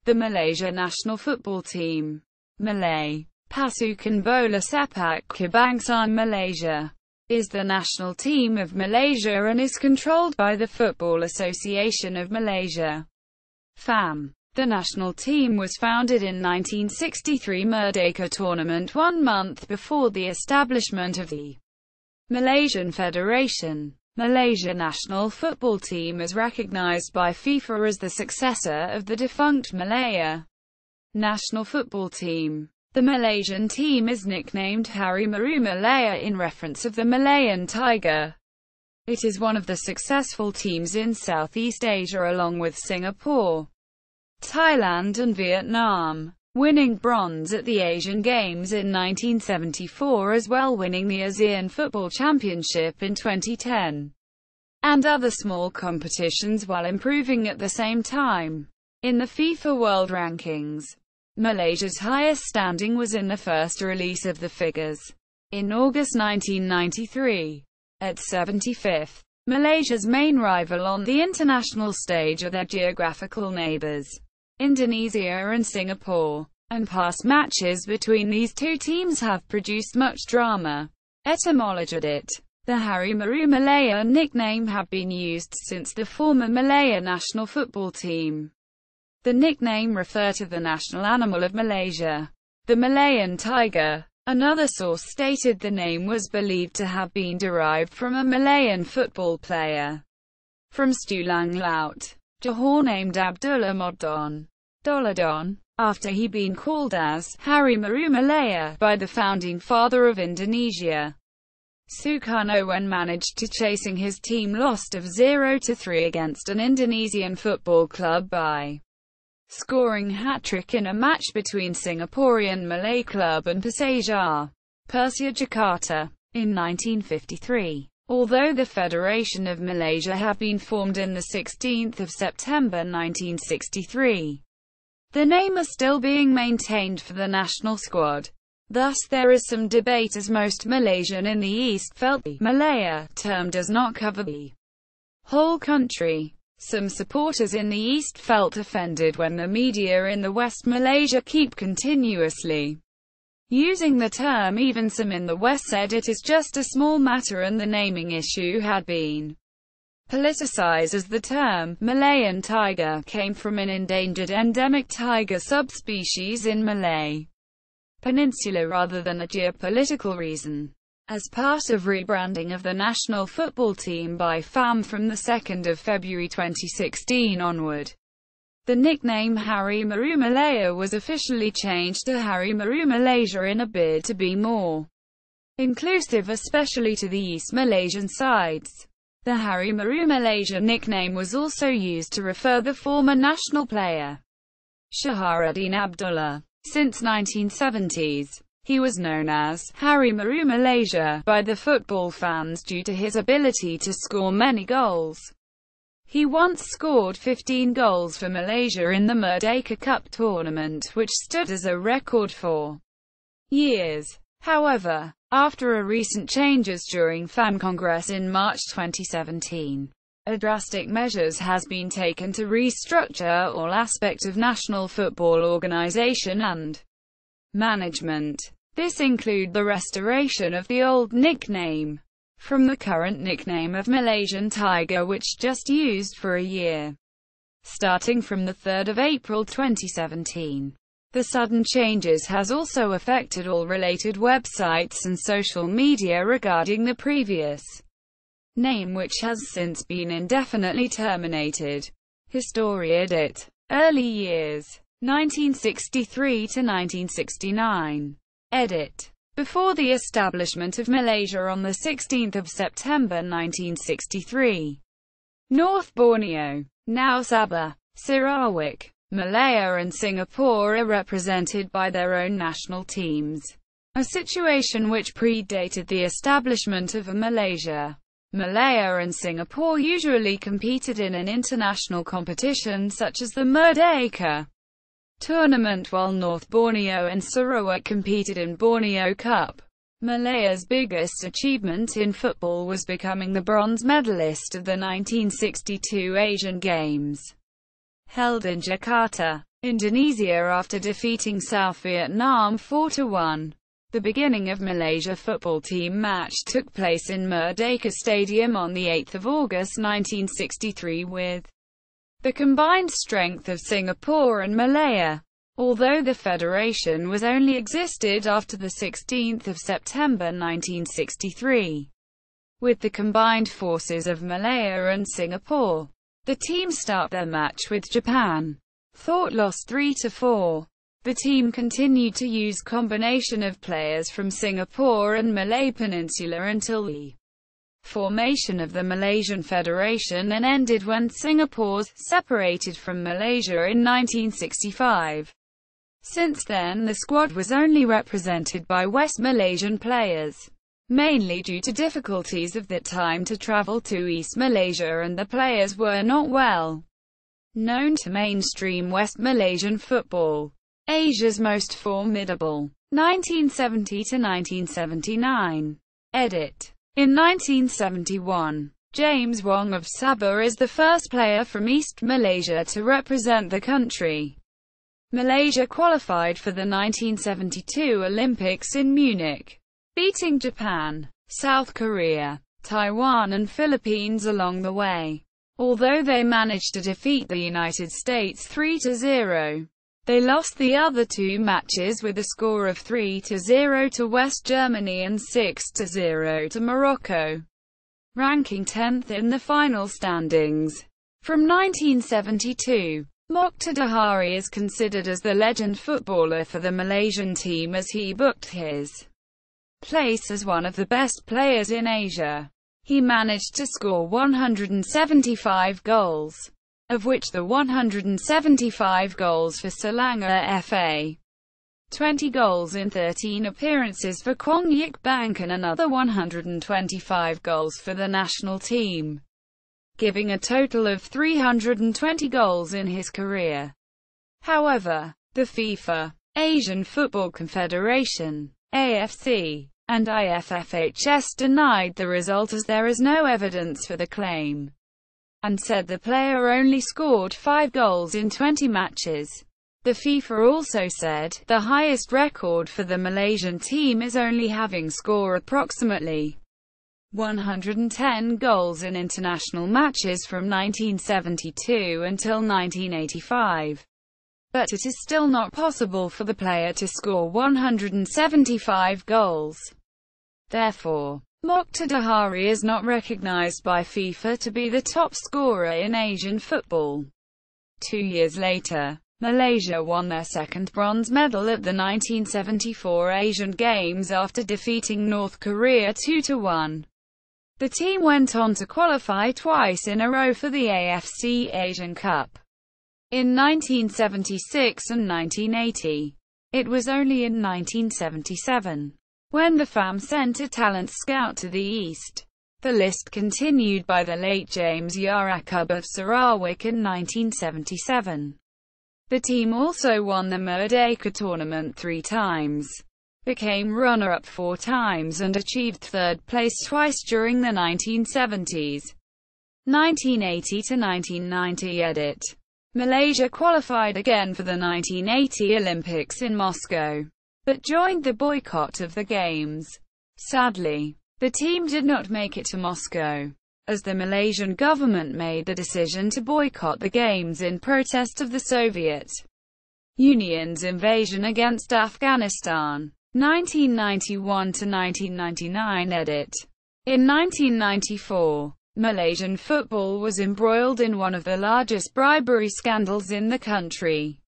The Malaysia National Football Team, Malay, Pasukan bola sepak kebangsaan Malaysia, is the national team of Malaysia and is controlled by the Football Association of Malaysia, FAM. The national team was founded in 1963 Merdeka Tournament 1 month before the establishment of the Malaysian Federation. Malaysia National Football Team is recognized by FIFA as the successor of the defunct Malaya National Football Team. The Malaysian team is nicknamed Harimau Malaya in reference of the Malayan tiger. It is one of the successful teams in Southeast Asia along with Singapore, Thailand and Vietnam, winning bronze at the Asian Games in 1974 as well winning the ASEAN Football Championship in 2010, and other small competitions while improving at the same time. In the FIFA World Rankings, Malaysia's highest standing was in the first release of the figures, in August 1993. At 75th, Malaysia's main rival on the international stage are their geographical neighbours, Indonesia and Singapore, and past matches between these two teams have produced much drama. Etymology. The Harimau Malaya nickname have been used since the former Malaysia National Football Team. The nickname refer to the national animal of Malaysia, the Malayan tiger. Another source stated the name was believed to have been derived from a Malayan football player from Stulang Laut, Johor named Abdullah Moddon Doladon, after he been called as Harimau Malaya by the founding father of Indonesia, Sukarno, when managed to chasing his team lost of 0-3 against an Indonesian football club by scoring hat-trick in a match between Singaporean Malay club and Persija Jakarta in 1953. Although the Federation of Malaysia have been formed in the 16th of September 1963, the name is still being maintained for the national squad. Thus there is some debate as most Malaysian in the East felt the Malaya term does not cover the whole country. Some supporters in the East felt offended when the media in the West Malaysia keep continuously using the term. Even some in the West said it is just a small matter and the naming issue had been politicized, as the term Malayan tiger came from an endangered endemic tiger subspecies in Malay Peninsula rather than a geopolitical reason. As part of rebranding of the national football team by FAM from the 2nd of February 2016 onward, the nickname Harimau Malaya was officially changed to Harimau Malaysia in a bid to be more inclusive, especially to the East Malaysian sides. The Harimau Malaysia nickname was also used to refer the former national player Shaharuddin Abdullah. Since 1970s, he was known as Harimau Malaysia by the football fans due to his ability to score many goals. He once scored 15 goals for Malaysia in the Merdeka Cup tournament, which stood as a record for years. However, after a recent changes during FAM Congress in March 2017, a drastic measures has been taken to restructure all aspects of national football organisation and management. This include the restoration of the old nickname from the current nickname of Malaysian Tiger, which just used for a year, starting from the 3rd of April 2017. The sudden changes has also affected all related websites and social media regarding the previous name, which has since been indefinitely terminated. History edit. Early years 1963 to 1969. Edit. Before the establishment of Malaysia on the 16th of September 1963, North Borneo, now Sabah, Sarawak, Malaya and Singapore are represented by their own national teams, a situation which predated the establishment of Malaysia. Malaya and Singapore usually competed in an international competition such as the Merdeka Tournament, while North Borneo and Sarawak competed in Borneo Cup. Malaya's biggest achievement in football was becoming the bronze medalist of the 1962 Asian Games. held in Jakarta, Indonesia after defeating South Vietnam 4-1. The beginning of Malaysia football team match took place in Merdeka Stadium on 8 August 1963 with the combined strength of Singapore and Malaya. Although the federation was only existed after 16 September 1963, with the combined forces of Malaya and Singapore, the team start their match with Japan. Thought lost 3-4. The team continued to use combination of players from Singapore and Malay Peninsula until the formation of the Malaysian Federation and ended when Singapore's separated from Malaysia in 1965. Since then the squad was only represented by West Malaysian players, mainly due to difficulties of that time to travel to East Malaysia, and the players were not well known to mainstream West Malaysian football. Asia's most formidable. 1970–1979. Edit. In 1971, James Wong of Sabah is the first player from East Malaysia to represent the country. Malaysia qualified for the 1972 Olympics in Munich, beating Japan, South Korea, Taiwan and Philippines along the way. Although they managed to defeat the United States 3-0, they lost the other two matches with a score of 3-0 to West Germany and 6-0 to Morocco, ranking 10th in the final standings. From 1972, Mokhtar Hari is considered as the legend footballer for the Malaysian team, as he booked his place as one of the best players in Asia. He managed to score 175 goals, of which the 175 goals for Selangor FA, 20 goals in 13 appearances for Kwong Yik Bank and another 125 goals for the national team, giving a total of 320 goals in his career. However, the FIFA, Asian Football Confederation, AFC, and IFFHS denied the result as there is no evidence for the claim, and said the player only scored 5 goals in 20 matches. The FIFA also said, the highest record for the Malaysian team is only having scored approximately 110 goals in international matches from 1972 until 1985. But it is still not possible for the player to score 175 goals. Therefore, Mokhtar Hari is not recognized by FIFA to be the top scorer in Asian football. 2 years later, Malaysia won their second bronze medal at the 1974 Asian Games after defeating North Korea 2-1. The team went on to qualify twice in a row for the AFC Asian Cup, in 1976 and 1980. It was only in 1977, when the FAM sent a talent scout to the East. The list continued by the late James Yarakub of Sarawak in 1977. The team also won the Merdeka Tournament 3 times, became runner-up 4 times and achieved third place twice during the 1970s. 1980–1990 edit. Malaysia qualified again for the 1980 Olympics in Moscow, but joined the boycott of the Games. Sadly, the team did not make it to Moscow, as the Malaysian government made the decision to boycott the Games in protest of the Soviet Union's invasion against Afghanistan. 1991–1999 edit. In 1994, Malaysian football was embroiled in one of the largest bribery scandals in the country.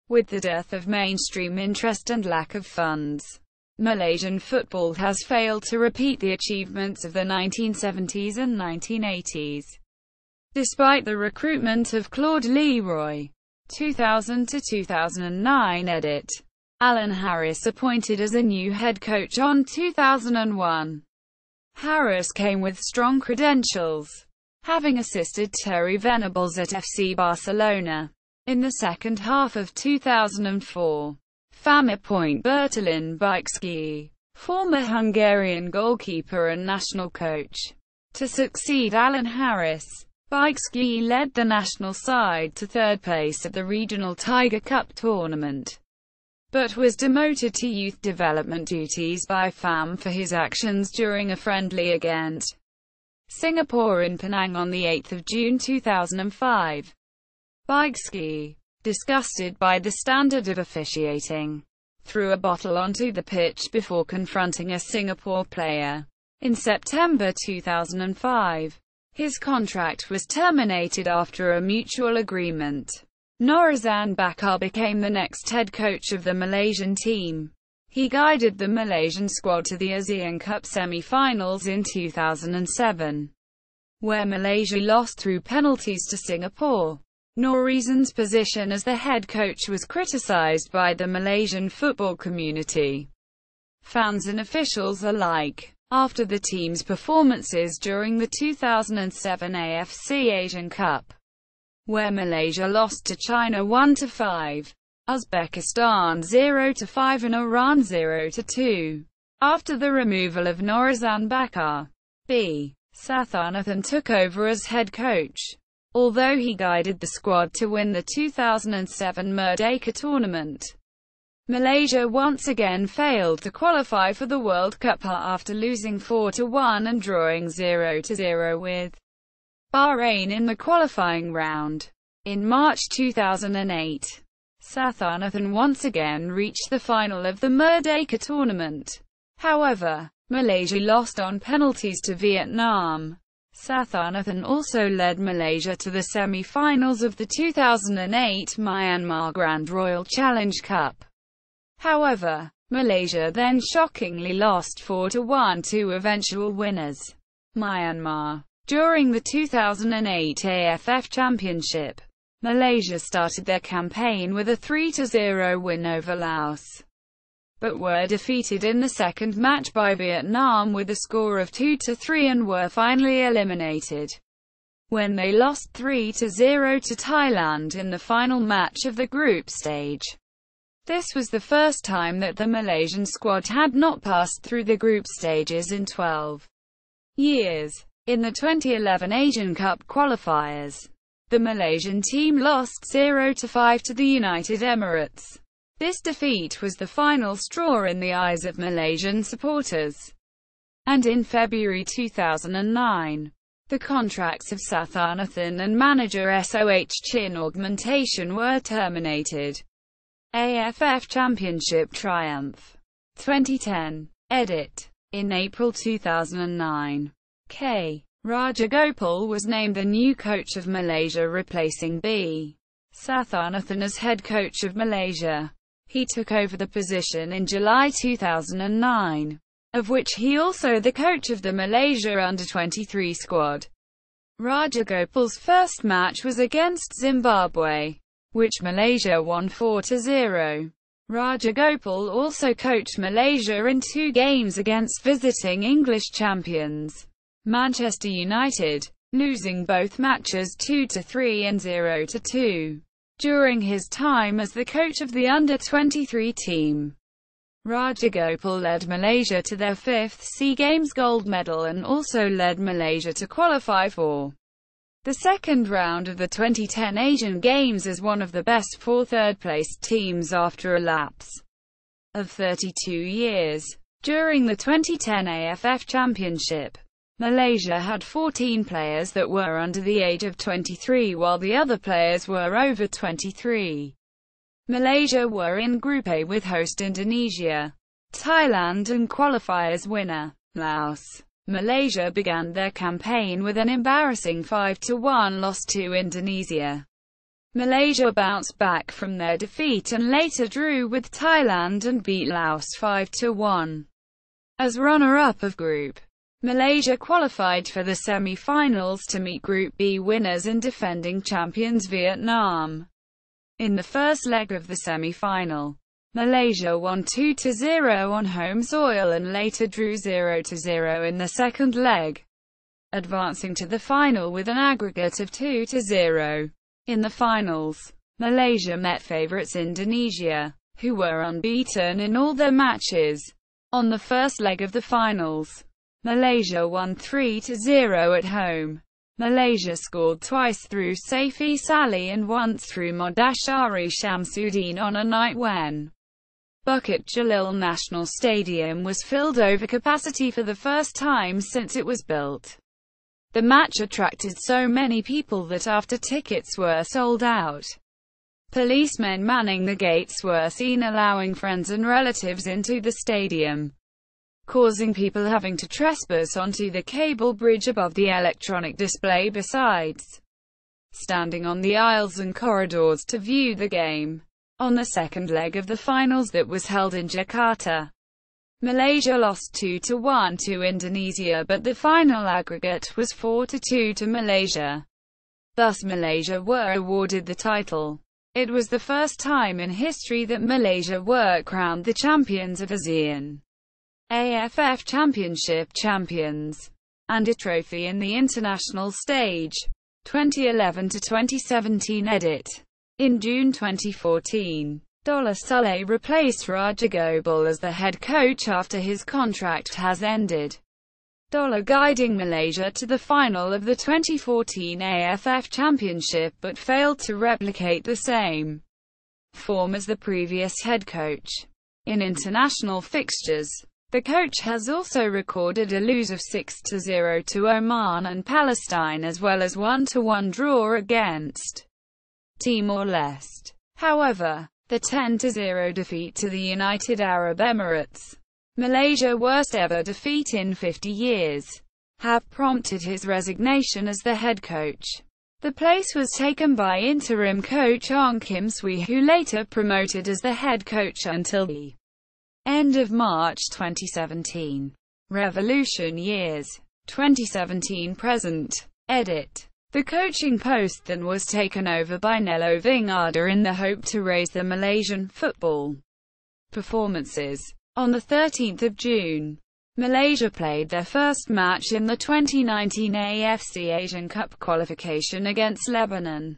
With the dearth of mainstream interest and lack of funds, Malaysian football has failed to repeat the achievements of the 1970s and 1980s. Despite the recruitment of Claude Leroy, 2000–2009 edit. Alan Harris appointed as a new head coach on 2001. Harris came with strong credentials, having assisted Terry Venables at FC Barcelona. In the second half of 2004, FAM appointed Bertolin Bikski, former Hungarian goalkeeper and national coach, to succeed Alan Harris. Bike ski led the national side to third place at the regional Tiger Cup tournament, but was demoted to youth development duties by FAM for his actions during a friendly against Singapore in Penang on 8 June 2005. Bike ski, disgusted by the standard of officiating, threw a bottle onto the pitch before confronting a Singapore player. In September 2005, his contract was terminated after a mutual agreement. Norizan Bakar became the next head coach of the Malaysian team. He guided the Malaysian squad to the ASEAN Cup semi-finals in 2007, where Malaysia lost through penalties to Singapore. Norizan's position as the head coach was criticised by the Malaysian football community, fans and officials alike, after the team's performances during the 2007 AFC Asian Cup, where Malaysia lost to China 1-5, Uzbekistan 0-5 and Iran 0-2. After the removal of Norizan Bakar, B. Sathanathan took over as head coach. Although he guided the squad to win the 2007 Merdeka Tournament, Malaysia once again failed to qualify for the World Cup after losing 4-1 and drawing 0-0 with Bahrain in the qualifying round. In March 2008, Sathanathan once again reached the final of the Merdeka Tournament. However, Malaysia lost on penalties to Vietnam. Sathanathan also led Malaysia to the semi-finals of the 2008 Myanmar Grand Royal Challenge Cup. However, Malaysia then shockingly lost 4-1 to eventual winners, Myanmar. During the 2008 AFF Championship, Malaysia started their campaign with a 3-0 win over Laos, but were defeated in the second match by Vietnam with a score of 2-3 and were finally eliminated when they lost 3-0 to Thailand in the final match of the group stage. This was the first time that the Malaysian squad had not passed through the group stages in 12 years. In the 2011 Asian Cup qualifiers, the Malaysian team lost 0-5 to the United Emirates. This defeat was the final straw in the eyes of Malaysian supporters. And in February 2009, the contracts of Sathanathan and manager Soh Chin Augmentation were terminated. AFF Championship Triumph 2010. Edit. In April 2009, K. Rajagopal was named the new coach of Malaysia, replacing B. Sathanathan as head coach of Malaysia. He took over the position in July 2009, of which he also the coach of the Malaysia under-23 squad. Rajagopal's first match was against Zimbabwe, which Malaysia won 4-0. Rajagopal also coached Malaysia in 2 games against visiting English champions, Manchester United, losing both matches 2-3 and 0-2. During his time as the coach of the under-23 team, Rajagopal led Malaysia to their 5th SEA Games gold medal and also led Malaysia to qualify for the second round of the 2010 Asian Games as one of the best 4 third-placed teams after a lapse of 32 years. During the 2010 AFF Championship, Malaysia had 14 players that were under the age of 23 while the other players were over 23. Malaysia were in Group A with host Indonesia, Thailand and qualifiers winner, Laos. Malaysia began their campaign with an embarrassing 5-1 loss to Indonesia. Malaysia bounced back from their defeat and later drew with Thailand and beat Laos 5-1. As runner-up of Group, Malaysia qualified for the semi-finals to meet Group B winners and defending champions Vietnam. In the first leg of the semi-final, Malaysia won 2-0 on home soil and later drew 0-0 in the second leg, advancing to the final with an aggregate of 2-0. In the finals, Malaysia met favourites Indonesia, who were unbeaten in all their matches. On the first leg of the finals, Malaysia won 3-0 at home. Malaysia scored twice through Saifi Salih and once through Modashari Shamsuddin on a night when Bukit Jalil National Stadium was filled over capacity for the first time since it was built. The match attracted so many people that after tickets were sold out, policemen manning the gates were seen allowing friends and relatives into the stadium, causing people having to trespass onto the cable bridge above the electronic display besides standing on the aisles and corridors to view the game. On the second leg of the finals that was held in Jakarta, Malaysia lost 2-1 to Indonesia, but the final aggregate was 4-2 to Malaysia. Thus Malaysia were awarded the title. It was the first time in history that Malaysia were crowned the champions of ASEAN AFF Championship champions, and a trophy in the international stage. 2011-2017 edit. In June 2014, Dola Saleh replaced Raja Gobal as the head coach after his contract has ended. Dola guiding Malaysia to the final of the 2014 AFF Championship but failed to replicate the same form as the previous head coach. In international fixtures, the coach has also recorded a lose of 6-0 to Oman and Palestine as well as 1-1 draw against Timor-Leste. However, the 10-0 defeat to the United Arab Emirates, Malaysia's worst ever defeat in 50 years, have prompted his resignation as the head coach. The place was taken by interim coach Ong Kim Swee, who later promoted as the head coach until the end of March 2017. Revolution years. 2017-present. Edit. The coaching post then was taken over by Nello Vingada in the hope to raise the Malaysian football performances. On 13 June, Malaysia played their first match in the 2019 AFC Asian Cup qualification against Lebanon.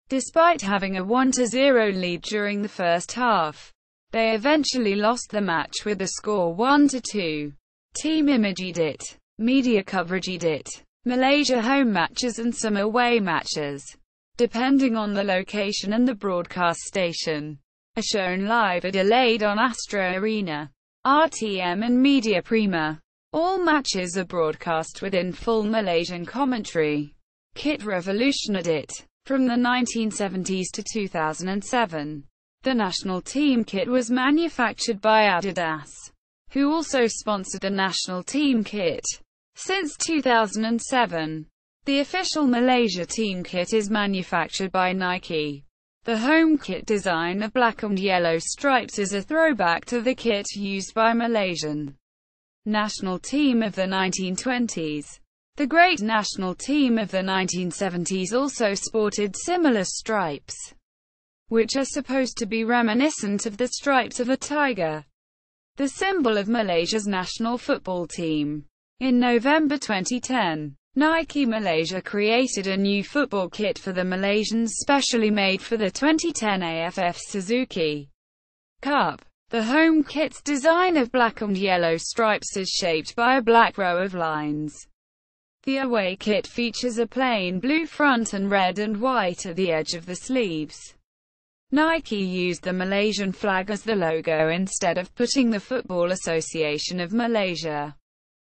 Despite having a 1-0 lead during the first half, they eventually lost the match with a score 1-2. Team image edit. Media coverage edit. Malaysia home matches and some away matches, depending on the location and the broadcast station, are shown live or delayed on Astra Arena, RTM and Media Prima. All matches are broadcast within full Malaysian commentary. Kit Revolution edit. From the 1970s to 2007, the national team kit was manufactured by Adidas, who also sponsored the national team kit. Since 2007, the official Malaysia team kit is manufactured by Nike. The home kit design of black and yellow stripes is a throwback to the kit used by Malaysian national team of the 1920s. The great national team of the 1970s also sported similar stripes, which are supposed to be reminiscent of the stripes of a tiger, the symbol of Malaysia's national football team. In November 2010, Nike Malaysia created a new football kit for the Malaysians specially made for the 2010 AFF Suzuki Cup. The home kit's design of black and yellow stripes is shaped by a black row of lines. The away kit features a plain blue front and red and white at the edge of the sleeves. Nike used the Malaysian flag as the logo instead of putting the Football Association of Malaysia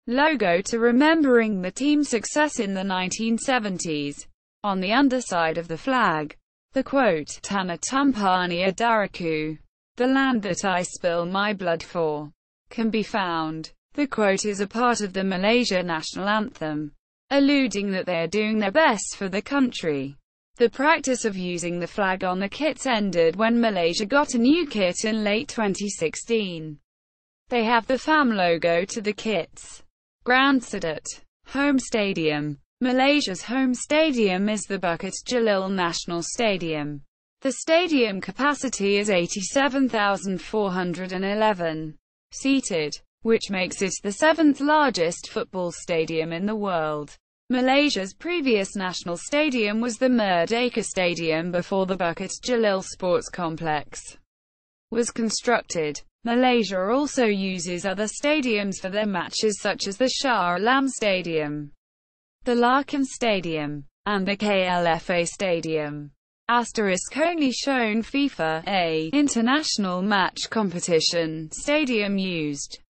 logo to remembering the team's success in the 1970s. On the underside of the flag, the quote, Tanah Tumpahnya Darahku, the land that I spill my blood for, can be found. The quote is a part of the Malaysia national anthem, alluding that they are doing their best for the country. The practice of using the flag on the kits ended when Malaysia got a new kit in late 2016. They have the FAM logo to the kits. Ground Sadat. Home stadium. Malaysia's home stadium is the Bukit Jalil National Stadium. The stadium capacity is 87,411 seated, which makes it the seventh largest football stadium in the world. Malaysia's previous national stadium was the Merdeka Stadium before the Bukit Jalil Sports Complex was constructed. Malaysia also uses other stadiums for their matches such as the Shah Alam Stadium. the Larkham Stadium, and the KLFA Stadium. Asterisk only shown FIFA A international match competition stadium used.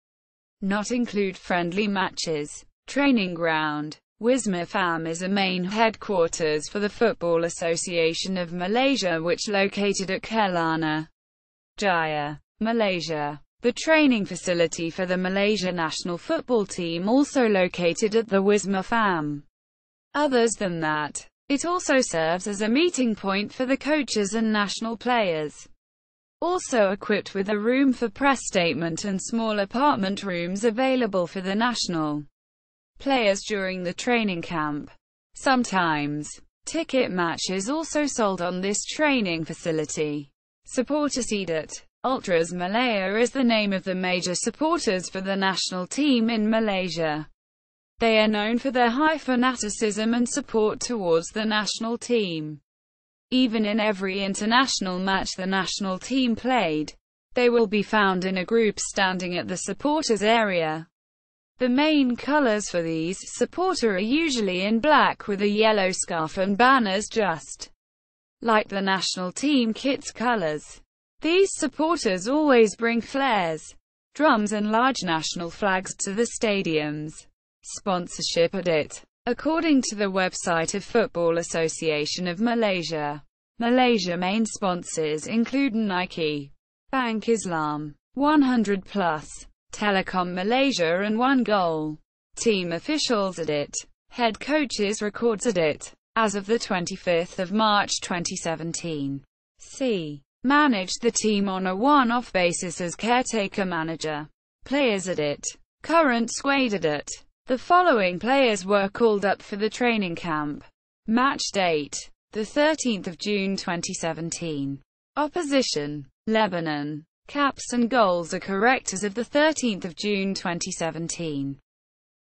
Not include friendly matches. Training ground. Wisma Fam is a main headquarters for the Football Association of Malaysia, which located at Kelana Jaya, Malaysia. The training facility for the Malaysia National Football Team also located at the Wisma Fam. Others than that, it also serves as a meeting point for the coaches and national players. Also equipped with a room for press statement and small apartment rooms available for the national players during the training camp. Sometimes, ticket matches also sold on this training facility. Supporter Sedat. Ultras Malaya is the name of the major supporters for the national team in Malaysia. They are known for their high fanaticism and support towards the national team. Even in every international match the national team played, they will be found in a group standing at the supporters area. The main colors for these supporter are usually in black with a yellow scarf and banners, just like the national team kit's colors. These supporters always bring flares, drums and large national flags to the stadiums. Sponsorship audit. According to the website of Football Association of Malaysia, Malaysia main sponsors include Nike, Bank Islam, 100 Plus, Telecom Malaysia and One Goal. Team officials audit. Head coaches records audit. As of the 25th of March 2017. C. Managed the team on a one-off basis as caretaker manager. Players audit. Current squad audit. The following players were called up for the training camp. Match date: the 13th of June 2017. Opposition: Lebanon. Caps and goals are correct as of the 13th of June 2017.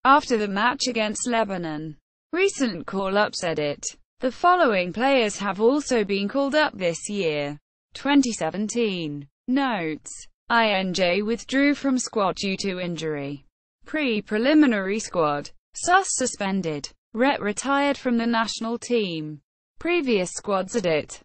After the match against Lebanon. Recent call-ups edit. The following players have also been called up this year. 2017. Notes: INJ withdrew from squad due to injury. Pre-preliminary squad. Sus suspended. Retired from the national team. Previous squads edit.